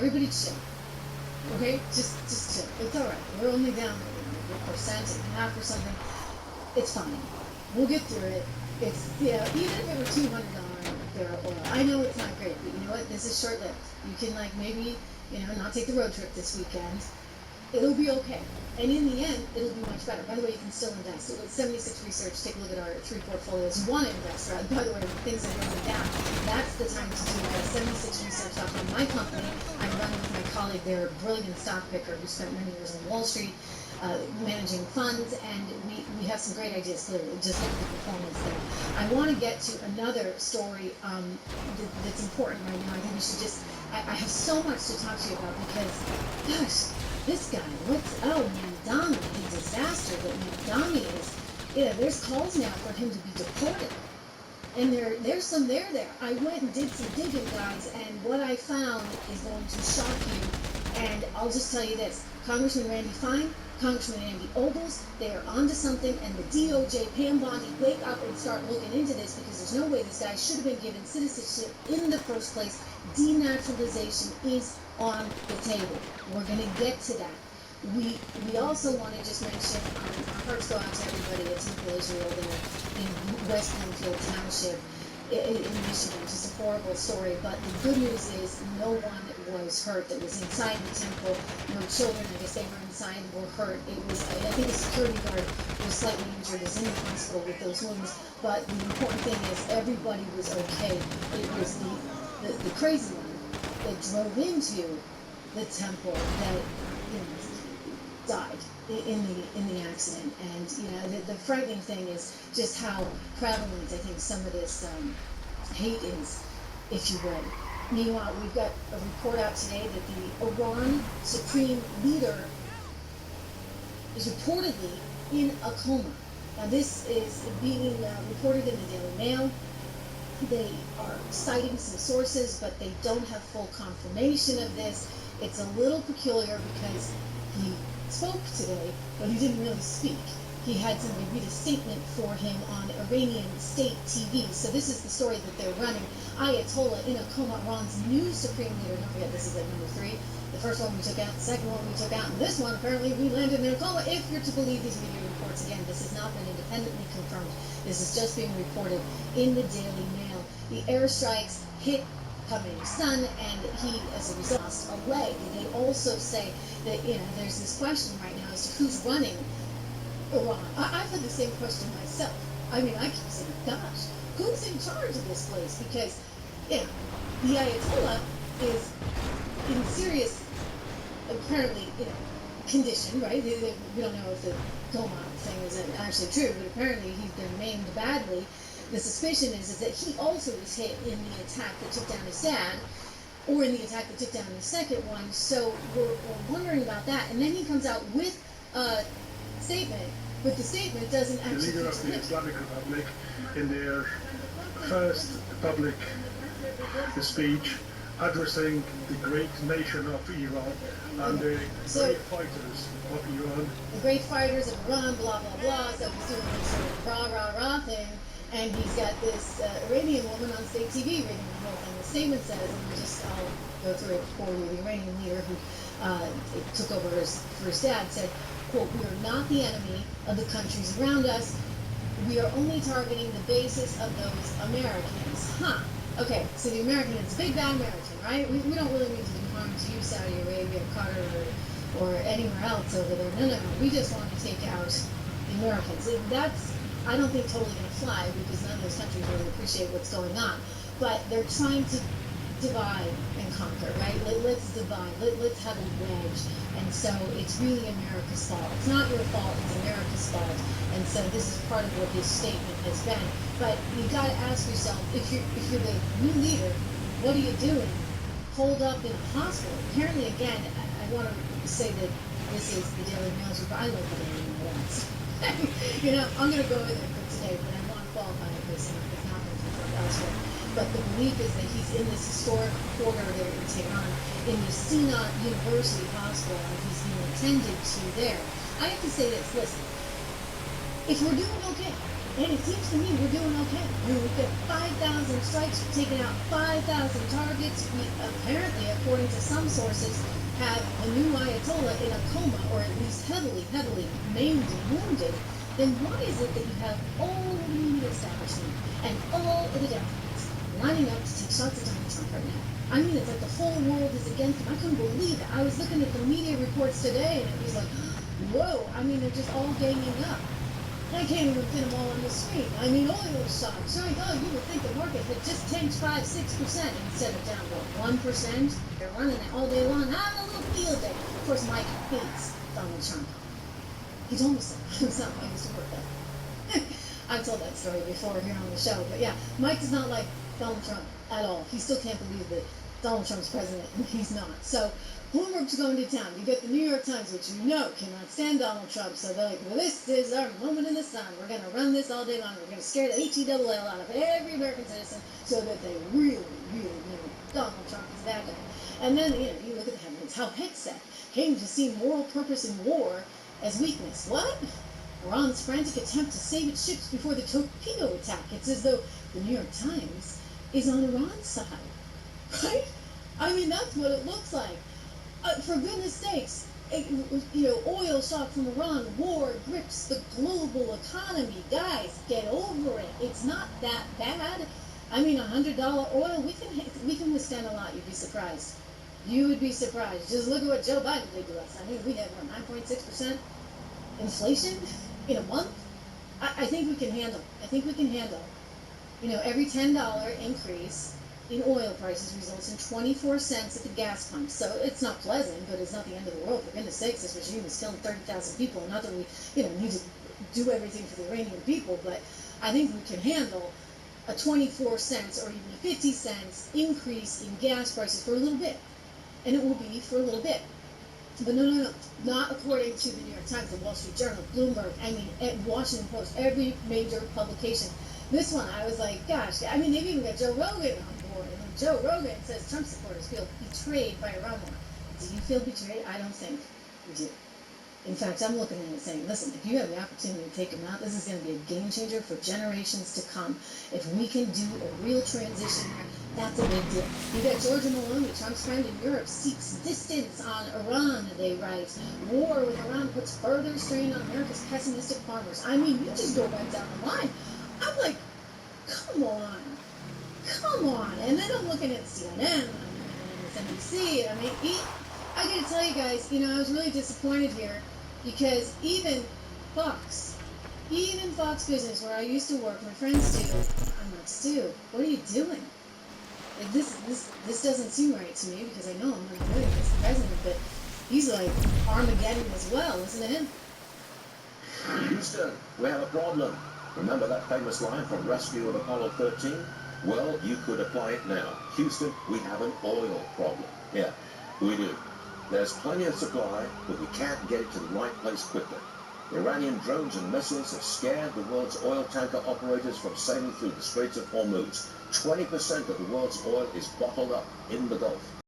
Everybody chill. Okay? Just chill. It's alright. We're only down a percent and a half or something. It's fine. We'll get through it. It's, even if it were $200 barrel oil. I know it's not great, but you know what? This is short-lived. You can, maybe, not take the road trip this weekend. It'll be okay. And in the end, it'll be much better. By the way, you can still invest. So with 76 Research, take a look at our 3 portfolios. You want to invest, right? By the way, when things are going down, that's the time to do that. 76research.com, my company. I'm running with my colleague there, a brilliant stock picker who spent many years on Wall Street, managing funds, and we have some great ideas, clearly. Just look at the performance there. I want to get to another story that's important right now. I think we should just, I have so much to talk to you about because, gosh, this guy, Mandami, the disaster that Mandami is, there's calls now for him to be deported. And there's some there. I went and did some digging, guys, and what I found is going to shock you. And I'll just tell you this, Congressman Randy Fine, Congressman Andy Ogles, they are onto something, and the DOJ, Pam Bondi, wake up and start looking into this, because there's no way this guy should have been given citizenship in the first place. Denaturalization is on the table. We're going to get to that. We also want to just mention, our hearts go out to everybody at Temple Israel there in West Bloomfield Township in Michigan. Just a horrible story, but the good news is no one was hurt that was inside the temple. No children, I guess they were inside, were hurt. It was, I think a security guard was slightly injured, is in the hospital with those wounds, but the important thing is everybody was okay. It was the crazy one that drove into the temple that, died in the accident. And the frightening thing is just how prevalent I think some of this hate is, if you would. Meanwhile, we've got a report out today that the Iran Supreme Leader is reportedly in a coma. Now this is being reported in the Daily Mail. They are citing some sources, but they don't have full confirmation of this. It's a little peculiar because he spoke today, but he didn't really speak. He had somebody read a statement for him on Iranian state TV. So this is the story that they're running. Ayatollah in a coma, Iran's new supreme leader. Don't forget, this is like number 3. The first one we took out, the second one we took out, and this one apparently we landed in a coma. If you're to believe these media reports, again, this has not been independently confirmed. This is just being reported in the Daily Mail. The airstrikes hit Khamenei's son, and he, as a result, lost a leg. And they also say that there's this question right now as to who's running Iran. I've had the same question myself. I mean, I keep saying, gosh, who's in charge of this place? Because the Ayatollah is in serious, apparently, condition, right? We don't know if the coma thing is actually true, but apparently he's been maimed badly. The suspicion is that he also was hit in the attack that took down his dad, or in the attack that took down the second one. So we're wondering about that. And then he comes out with a statement, but the statement doesn't actually. The leader of the Islamic Republic, in their first public speech, addressing the great nation of Iran and the great fighters of Iran. The great fighters of Iran, blah, blah, blah. So he's doing this sort of rah, rah, rah thing. And he's got this Iranian woman on state TV reading the whole thing. The statement says, and I'll go through it for you, the Iranian leader who took over for his dad said, quote, "We are not the enemy of the countries around us. We are only targeting the basis of those Americans." Okay, so the American is a big bad American, right? We don't really mean to do harm to you, Saudi Arabia, Qatar, or anywhere else over there. No. We just want to take out the Americans. That's, I don't think, totally going to fly, because none of those countries really appreciate what's going on. But they're trying to divide and conquer, right? Let's divide. Let's have a wedge. And so it's really America's fault. It's not your fault. It's America's fault. And so this is part of what this statement has been. But you got to ask yourself, if you're the new leader, what are you doing? Holed up in a hospital. Apparently, again, I want to say that this is the Daily Mail's report. I love the Daily Mail. I'm going to go over there for today, but I want to qualify it because it's not been confirmed elsewhere. But the belief is that he's in this historic quarter there in Tehran, in the Sina University Hospital, and he's being attended to there. I have to say this, listen, if we're doing okay, And it seems to me we're doing okay. We've got 5,000 strikes, we've taken out 5,000 targets. We apparently, according to some sources, have a new Ayatollah in a coma, or at least heavily, heavily maimed and wounded. Then why is it that you have all the media establishment and all of the Democrats lining up to take shots at Donald Trump right now? I mean, it's like the whole world is against him. I couldn't believe it. I was looking at the media reports today, and it was like, whoa. I mean, they're just all ganging up. I can't even fit them all on the screen. I mean, oil stocks. Right? Oh, you would think the market had just tanked 5-6% instead of down, what, 1%? They're running it all day long, having a little field day. Of course, Mike hates Donald Trump. He's almost it's not I used to work there. I've told that story before here on the show, but yeah, Mike does not like Donald Trump at all. He still can't believe that Donald Trump's president and he's not. So Bloomberg's going to town. You get the New York Times, which you know cannot stand Donald Trump. So they're like, well, this is our moment in the sun. We're going to run this all day long. We're going to scare the H-E-double-L out of every American citizen so that they really, really know Donald Trump is that guy. And then, you look at the headlines. How Hegseth came to see moral purpose in war as weakness. What? Iran's frantic attempt to save its ships before the torpedo attack. It's as though the New York Times is on Iran's side. Right? I mean, that's what it looks like. For goodness sakes, oil shock from Iran, war grips the global economy. Guys, get over it. It's not that bad. I mean, $100 oil, we can withstand a lot. You'd be surprised. You would be surprised. Just look at what Joe Biden did to us. I mean, we had, 9.6% inflation in a month? I think we can handle. Every $10 increase in oil prices results in 24 cents at the gas pump. So it's not pleasant, but it's not the end of the world. For goodness sakes, this regime is killing 30,000 people. Not that we, need to do everything for the Iranian people, but I think we can handle a 24 cents or even a 50 cents increase in gas prices for a little bit. And it will be for a little bit. But no, not according to the New York Times, the Wall Street Journal, Bloomberg, Washington Post, every major publication. This one, I was like, gosh, I mean, they've even got Joe Rogan on board. And Joe Rogan says Trump supporters feel betrayed by Iran war. Do you feel betrayed? I don't think we do. In fact, I'm looking at it saying, listen, if you have the opportunity to take him out, this is going to be a game changer for generations to come. If we can do a real transition here, that's a big deal. You got Georgia Maloney, Trump's friend in Europe, seeks distance on Iran, they write. War with Iran puts further strain on America's pessimistic farmers. I mean, you just go right down the line. I'm like, come on. And then I'm looking at CNN, and MSNBC, I mean, I gotta tell you guys, I was really disappointed here because even Fox Business, where I used to work, my friend Stu, I'm like, Stu, what are you doing? Like, this doesn't seem right to me because I know I'm not doing this, the president, but he's like Armageddon as well. Listen to him. Houston, we have a problem. Remember that famous line from Rescue of Apollo 13? Well, you could apply it now. Houston, we have an oil problem. Yeah, we do. There's plenty of supply, but we can't get it to the right place quickly. Iranian drones and missiles have scared the world's oil tanker operators from sailing through the Straits of Hormuz. 20% of the world's oil is bottled up in the Gulf.